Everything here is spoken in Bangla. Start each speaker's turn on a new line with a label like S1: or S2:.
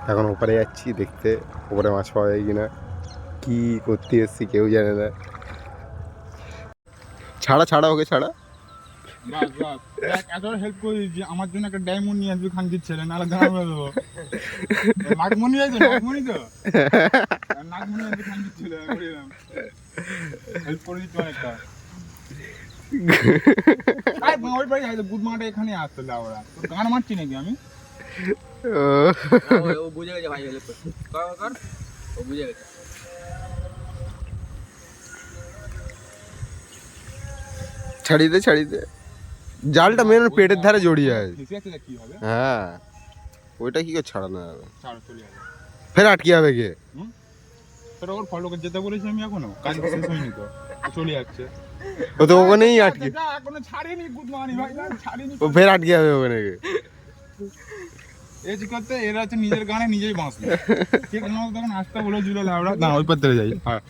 S1: এখন ওপারে যাচ্ছি দেখতে ওপরে মাছ পাওয়া যায় কিনা, কি করতে এসছি কেউ জানে না। ছাড়া ছাড়া ওকে ছাড়া।
S2: এত হেল্প করে দিচ্ছি, আমার জন্য একটা ডায়মন্ড নিয়ে আসবি খানকির ছেলে, নাহলে গাড়া দেবো। নাগমণি আছে, নাগমণি তো নাগমণি আসবি খানকির ছেলে, হেল্প করে দিচ্ছি অনেকটা। ওই বাড়ি বুধ মাটা এখানে আসতে ওরা গান মারছি নাকি আমি?
S3: ও বুঝে গেছে ভাই, হেল্প কর, ও বুঝে গেছে।
S1: ছাড়িয়ে দে ছাড়িয়ে দে, জালটা মেন পেটের ধারে জড়িয়ে আছে।
S2: কি হবে?
S1: হ্যাঁ ওইটা কি করে ছাড়ানো যাবে,
S2: ছাড় চলে যাবে,
S1: ফের আটকে যাবে কে?
S2: তোরা ওর ফলোকে যেতে বলেছি আমি, এখনো কাজ শেষ হয়নি তো, চলে যাচ্ছে।
S1: ও তো ওখানেই আটকে,
S2: এখনো ছাড়িনি বুধ মানি ভাই, ছাড়িনি।
S1: ও ফের আটকে যাবে ওখানে।
S2: এই যে করতে এরা হচ্ছে নিজের গানে নিজেই বাঁচবে। ঠিক না, তখন আসতে বলে জুলে লাউড়া না, ওই পাত্রে যাই। হ্যাঁ।